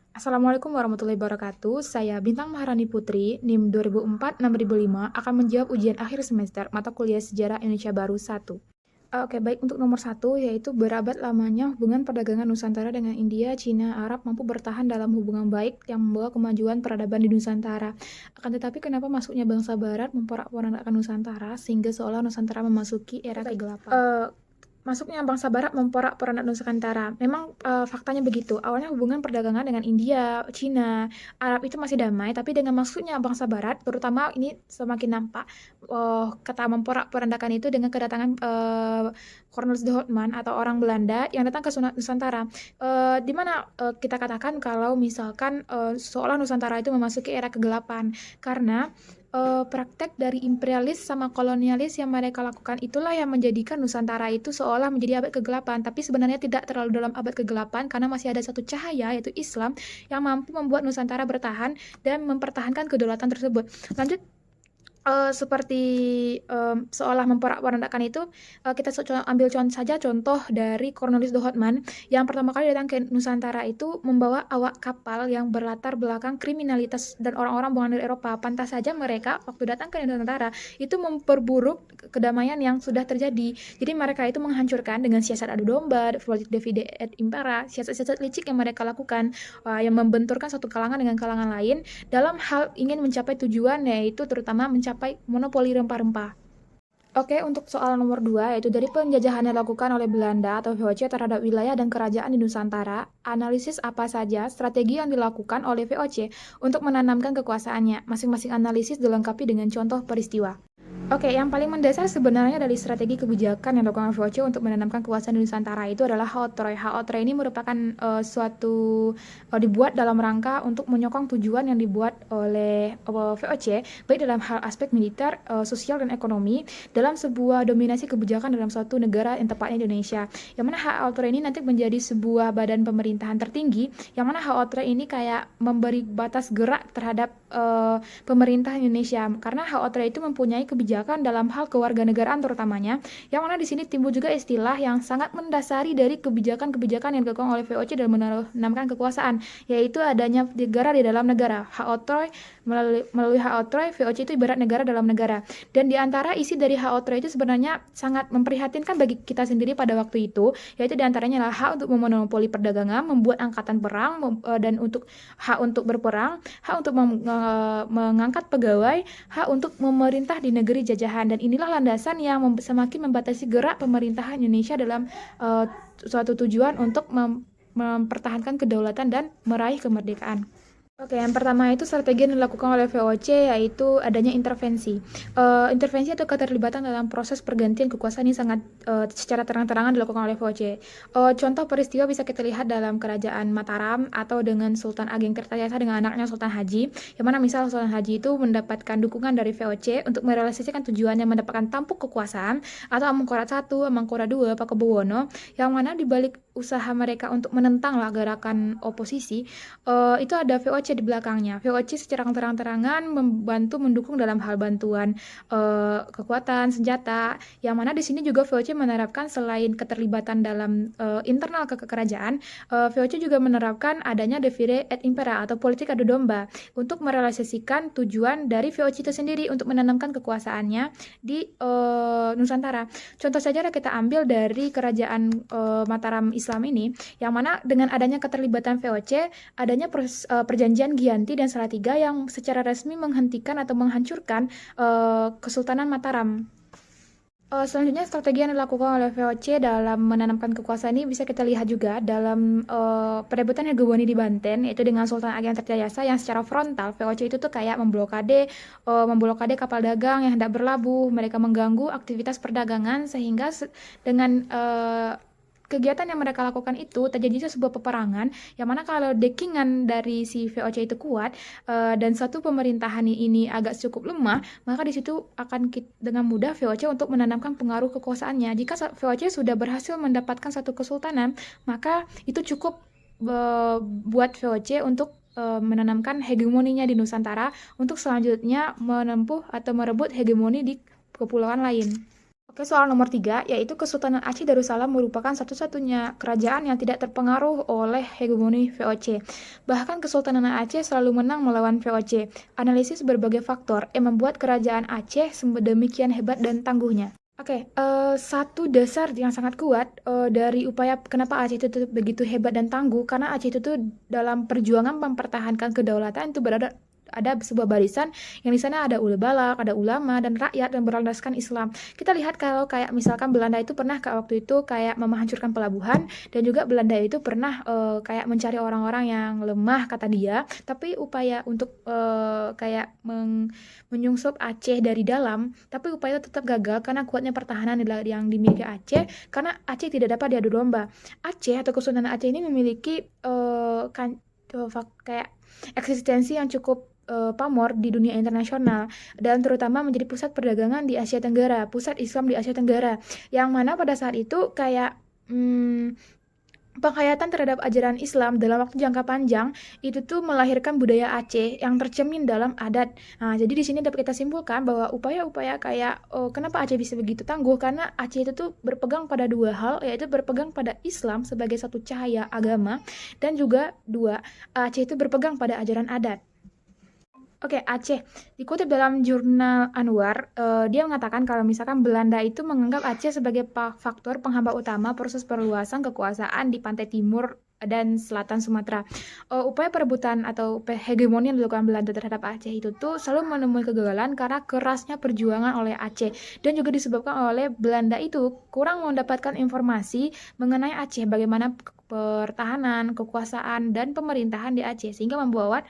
Assalamualaikum warahmatullahi wabarakatuh. Saya Bintang Maharani Putri, NIM 2004-6005, akan menjawab ujian akhir semester mata kuliah Sejarah Indonesia Baru 1. Oke, baik. Untuk nomor 1, yaitu berabad lamanya hubungan perdagangan Nusantara dengan India, Cina, Arab mampu bertahan dalam hubungan baik yang membawa kemajuan peradaban di Nusantara. Akan tetapi kenapa masuknya bangsa Barat memporak-porandakan Nusantara sehingga seolah Nusantara memasuki era kegelapan? Masuknya bangsa Barat memporak-porandakan Nusantara. Memang faktanya begitu. Awalnya hubungan perdagangan dengan India, Cina, Arab itu masih damai, tapi dengan masuknya bangsa Barat, terutama ini semakin nampak kata memporak-porandakan itu dengan kedatangan Cornelis de Houtman atau orang Belanda yang datang ke Nusantara. Di mana kita katakan kalau misalkan seolah Nusantara itu memasuki era kegelapan karena praktek dari imperialis sama kolonialis yang mereka lakukan itulah yang menjadikan Nusantara itu seolah menjadi abad kegelapan, tapi sebenarnya tidak terlalu dalam abad kegelapan karena masih ada satu cahaya yaitu Islam yang mampu membuat Nusantara bertahan dan mempertahankan kedaulatan tersebut. Lanjut, seperti seolah memporak-porandakan itu, kita ambil saja contoh dari Cornelis de Houtman yang pertama kali datang ke Nusantara itu membawa awak kapal yang berlatar belakang kriminalitas dan orang-orang buangan dari Eropa. Pantas saja mereka waktu datang ke Nusantara itu memperburuk kedamaian yang sudah terjadi. Jadi mereka itu menghancurkan dengan siasat adu domba, politik divide et impera, siasat-siasat licik yang mereka lakukan, yang membenturkan satu kalangan dengan kalangan lain dalam hal ingin mencapai tujuan, yaitu terutama mencapai monopoli rempah-rempah. Oke, untuk soal nomor 2, yaitu dari penjajahan yang dilakukan oleh Belanda atau VOC terhadap wilayah dan kerajaan di Nusantara, analisis apa saja strategi yang dilakukan oleh VOC untuk menanamkan kekuasaannya. Masing-masing analisis dilengkapi dengan contoh peristiwa. Oke, yang paling mendasar sebenarnya dari strategi kebijakan yang dilakukan VOC untuk menanamkan kekuasaan di Nusantara itu adalah Haotroy. Haotroy ini merupakan dibuat dalam rangka untuk menyokong tujuan yang dibuat oleh VOC, baik dalam hal aspek militer, sosial, dan ekonomi, dalam sebuah dominasi kebijakan dalam suatu negara yang tepatnya Indonesia. Yang mana Haotroy ini nanti menjadi sebuah badan pemerintahan tertinggi, yang mana Haotroy ini kayak memberi batas gerak terhadap pemerintah Indonesia, karena Haotroy itu mempunyai kebijakan dalam hal kewarganegaraan terutamanya, yang mana di sini timbul juga istilah yang sangat mendasari dari kebijakan-kebijakan yang dilakukan oleh VOC dalam menanamkan kekuasaan, yaitu adanya negara di dalam negara. Haotroy melalui Haotroy, VOC itu ibarat negara dalam negara. Dan di antara isi dari Haotroy itu sebenarnya sangat memprihatinkan bagi kita sendiri pada waktu itu, yaitu di antaranya adalah hak untuk memonopoli perdagangan, membuat angkatan perang, dan untuk hak untuk berperang, hak untuk mengangkat pegawai, hak untuk memerintah di negeri jajahan. Dan inilah landasan yang semakin membatasi gerak pemerintahan Indonesia dalam suatu tujuan untuk mempertahankan kedaulatan dan meraih kemerdekaan. Oke, yang pertama itu strategi yang dilakukan oleh VOC yaitu adanya intervensi. Intervensi atau keterlibatan dalam proses pergantian kekuasaan ini sangat secara terang-terangan dilakukan oleh VOC. Contoh peristiwa bisa kita lihat dalam kerajaan Mataram atau dengan Sultan Ageng Tirtayasa dengan anaknya Sultan Haji, yang mana misal Sultan Haji itu mendapatkan dukungan dari VOC untuk merealisasikan tujuannya mendapatkan tampuk kekuasaan, atau Amangkurat I, Amangkurat II, Pakubuwono, yang mana dibalik usaha mereka untuk menentang gerakan oposisi, itu ada VOC di belakangnya. VOC secara terang-terangan membantu mendukung dalam hal bantuan kekuatan senjata, yang mana di sini juga VOC menerapkan selain keterlibatan dalam internal kerajaan, VOC juga menerapkan adanya divide et impera atau politik adu domba untuk merealisasikan tujuan dari VOC itu sendiri untuk menanamkan kekuasaannya di Nusantara. Contoh saja kita ambil dari kerajaan Mataram Islam ini, yang mana dengan adanya keterlibatan VOC, adanya perjanjian Giyanti dan Salatiga yang secara resmi menghentikan atau menghancurkan Kesultanan Mataram. Selanjutnya, strategi yang dilakukan oleh VOC dalam menanamkan kekuasaan ini bisa kita lihat juga dalam perebutan hegemoni di Banten, yaitu dengan Sultan Ageng Tirtayasa yang secara frontal VOC itu tuh kayak memblokade kapal dagang yang hendak berlabuh. Mereka mengganggu aktivitas perdagangan sehingga dengan kegiatan yang mereka lakukan itu terjadi sebuah peperangan, yang mana kalau dekingan dari si VOC itu kuat dan suatu pemerintahan ini agak cukup lemah, maka di situ akan dengan mudah VOC untuk menanamkan pengaruh kekuasaannya. Jika VOC sudah berhasil mendapatkan satu kesultanan, maka itu cukup buat VOC untuk menanamkan hegemoninya di Nusantara untuk selanjutnya menempuh atau merebut hegemoni di kepulauan lain. Ke soal nomor 3, yaitu Kesultanan Aceh Darussalam merupakan satu-satunya kerajaan yang tidak terpengaruh oleh hegemoni VOC. Bahkan Kesultanan Aceh selalu menang melawan VOC. Analisis berbagai faktor yang membuat kerajaan Aceh sedemikian hebat dan tangguhnya. Oke, satu dasar yang sangat kuat dari upaya kenapa Aceh itu tuh begitu hebat dan tangguh, karena Aceh itu tuh dalam perjuangan mempertahankan kedaulatan itu ada sebuah barisan yang di sana ada balak, ada ulama dan rakyat yang berlandaskan Islam. Kita lihat kalau kayak misalkan Belanda itu pernah waktu itu kayak menghancurkan pelabuhan, dan juga Belanda itu pernah kayak mencari orang-orang yang lemah kata dia, tapi upaya untuk kayak menyungsep Aceh dari dalam, tapi upaya itu tetap gagal karena kuatnya pertahanan yang dimiliki Aceh, karena Aceh tidak dapat diadu domba. Aceh atau Kesultanan Aceh ini memiliki kayak eksistensi yang cukup pamor di dunia internasional, dan terutama menjadi pusat perdagangan di Asia Tenggara, pusat Islam di Asia Tenggara, yang mana pada saat itu kayak penghayatan terhadap ajaran Islam dalam waktu jangka panjang itu tuh melahirkan budaya Aceh yang tercermin dalam adat. Nah, jadi di sini dapat kita simpulkan bahwa upaya-upaya kayak kenapa Aceh bisa begitu tangguh, karena Aceh itu tuh berpegang pada dua hal, yaitu berpegang pada Islam sebagai satu cahaya agama, dan juga dua, Aceh itu berpegang pada ajaran adat. Oke, Aceh. Dikutip dalam jurnal Anwar, dia mengatakan kalau misalkan Belanda itu menganggap Aceh sebagai faktor penghambat utama proses perluasan kekuasaan di pantai timur dan selatan Sumatera. Upaya perebutan atau hegemoni yang dilakukan Belanda terhadap Aceh itu tuh selalu menemui kegagalan karena kerasnya perjuangan oleh Aceh, dan juga disebabkan oleh Belanda itu kurang mendapatkan informasi mengenai Aceh, bagaimana pertahanan, kekuasaan, dan pemerintahan di Aceh, sehingga membuat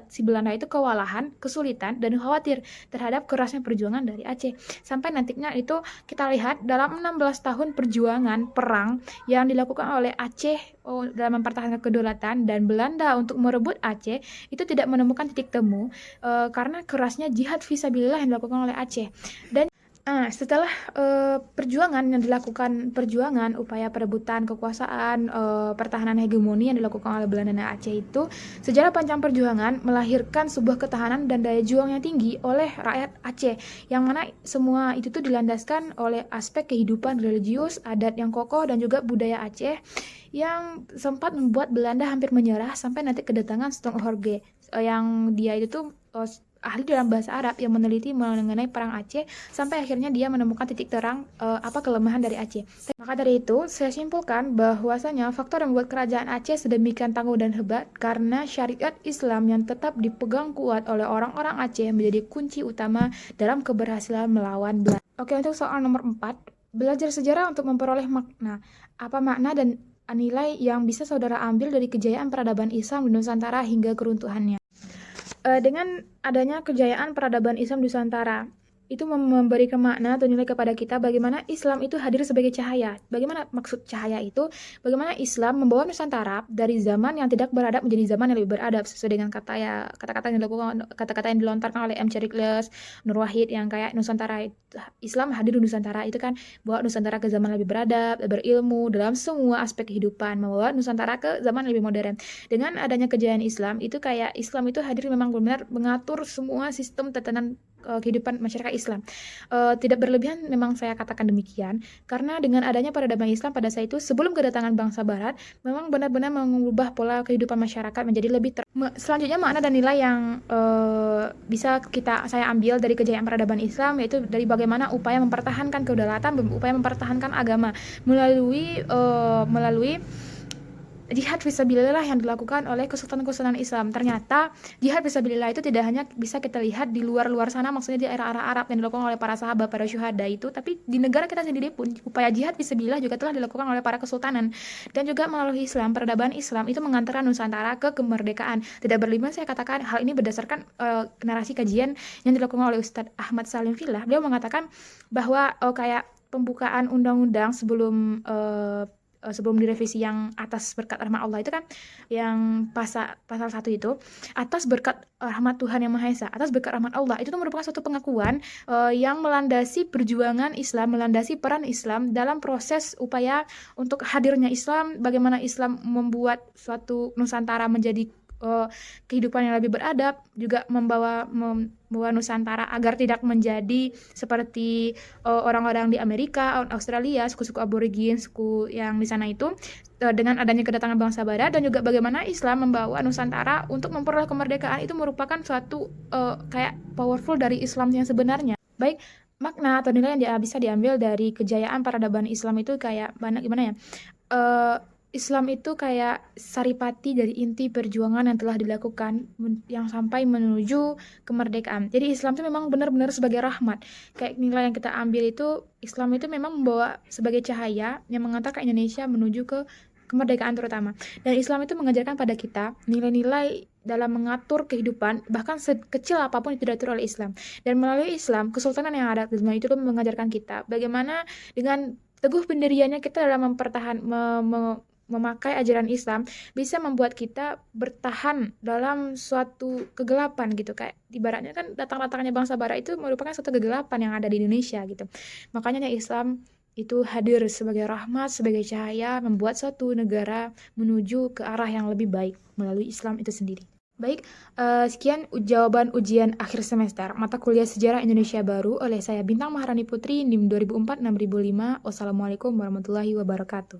si Belanda itu kewalahan, kesulitan, dan khawatir terhadap kerasnya perjuangan dari Aceh. Sampai nantinya itu kita lihat dalam 16 tahun perjuangan perang yang dilakukan oleh Aceh dalam mempertahankan kedaulatan dan Belanda untuk merebut Aceh, itu tidak menemukan titik temu karena kerasnya jihad fisabilillah yang dilakukan oleh Aceh. Dan setelah perjuangan yang dilakukan, upaya perebutan kekuasaan, pertahanan hegemoni yang dilakukan oleh Belanda dan Aceh itu, sejarah panjang perjuangan melahirkan sebuah ketahanan dan daya juang yang tinggi oleh rakyat Aceh, yang mana semua itu tuh dilandaskan oleh aspek kehidupan religius, adat yang kokoh, dan juga budaya Aceh yang sempat membuat Belanda hampir menyerah sampai nanti kedatangan Stong Horge, yang dia itu tuh ahli dalam bahasa Arab yang meneliti mengenai perang Aceh, sampai akhirnya dia menemukan titik terang apa kelemahan dari Aceh. Maka dari itu, saya simpulkan bahwasanya faktor yang membuat kerajaan Aceh sedemikian tangguh dan hebat karena syariat Islam yang tetap dipegang kuat oleh orang-orang Aceh menjadi kunci utama dalam keberhasilan melawan Belanda. Oke, untuk soal nomor 4, belajar sejarah untuk memperoleh makna. Apa makna dan nilai yang bisa saudara ambil dari kejayaan peradaban Islam di Nusantara hingga keruntuhannya? Dengan adanya kejayaan peradaban Islam di Nusantara, itu memberikan makna atau nilai kepada kita bagaimana Islam itu hadir sebagai cahaya. Bagaimana maksud cahaya itu? Bagaimana Islam membawa Nusantara dari zaman yang tidak beradab menjadi zaman yang lebih beradab, sesuai dengan kata-kata yang dilakukan, kata-kata yang dilontarkan oleh M. Charikles, Nur Wahid, yang kayak Nusantara, Islam hadir di Nusantara itu kan bawa Nusantara ke zaman lebih beradab, berilmu dalam semua aspek kehidupan, membawa Nusantara ke zaman lebih modern. Dengan adanya kejayaan Islam itu kayak Islam itu hadir memang benar mengatur semua sistem tatanan kehidupan masyarakat Islam. Tidak berlebihan memang saya katakan demikian, karena dengan adanya peradaban Islam pada saat itu sebelum kedatangan bangsa Barat, memang benar-benar mengubah pola kehidupan masyarakat menjadi lebih selanjutnya makna dan nilai yang bisa saya ambil dari kejayaan peradaban Islam, yaitu dari bagaimana upaya mempertahankan kedaulatan, upaya mempertahankan agama melalui jihad fisabilillah yang dilakukan oleh kesultanan-kesultanan Islam. Ternyata jihad fisabilillah itu tidak hanya bisa kita lihat di luar sana, maksudnya di era-era Arab yang dilakukan oleh para sahabat, para syuhada itu, tapi di negara kita sendiri pun upaya jihad fisabilillah juga telah dilakukan oleh para kesultanan, dan juga melalui Islam, peradaban Islam itu mengantarkan Nusantara ke kemerdekaan. Tidak berlebihan saya katakan hal ini berdasarkan narasi kajian yang dilakukan oleh Ustadz Ahmad Salim Fillah. Beliau mengatakan bahwa kayak pembukaan undang-undang sebelum direvisi yang atas berkat rahmat Allah itu kan, yang pasal 1 itu, atas berkat rahmat Tuhan Yang Maha Esa, atas berkat rahmat Allah, itu tuh merupakan suatu pengakuan yang melandasi perjuangan Islam, melandasi peran Islam dalam proses upaya untuk hadirnya Islam, bagaimana Islam membuat suatu Nusantara menjadi kehidupan yang lebih beradab, juga membawa Nusantara agar tidak menjadi seperti orang-orang di Amerika, Australia, suku-suku aborigin, suku yang di sana itu, dengan adanya kedatangan bangsa Barat, dan juga bagaimana Islam membawa Nusantara untuk memperoleh kemerdekaan itu merupakan suatu kayak powerful dari Islam yang sebenarnya. Baik, makna atau nilai yang bisa diambil dari kejayaan peradaban Islam itu kayak banyak gimana ya? Eh, Islam itu kayak saripati dari inti perjuangan yang telah dilakukan yang sampai menuju kemerdekaan. Jadi Islam itu memang benar-benar sebagai rahmat. Kayak nilai yang kita ambil itu, Islam itu memang membawa sebagai cahaya yang mengantarkan Indonesia menuju ke kemerdekaan terutama. Dan Islam itu mengajarkan pada kita nilai-nilai dalam mengatur kehidupan, bahkan sekecil apapun itu diatur oleh Islam. Dan melalui Islam, kesultanan yang ada di Islam itu mengajarkan kita bagaimana dengan teguh pendiriannya kita dalam memakai ajaran Islam bisa membuat kita bertahan dalam suatu kegelapan gitu. Kayak ibaratnya kan datang-datangnya bangsa Barat itu merupakan suatu kegelapan yang ada di Indonesia gitu. Makanya Islam itu hadir sebagai rahmat, sebagai cahaya, membuat suatu negara menuju ke arah yang lebih baik melalui Islam itu sendiri. Baik, sekian jawaban ujian akhir semester mata kuliah Sejarah Indonesia Baru oleh saya Bintang Maharani Putri, NIM 2004-6005. Wassalamualaikum warahmatullahi wabarakatuh.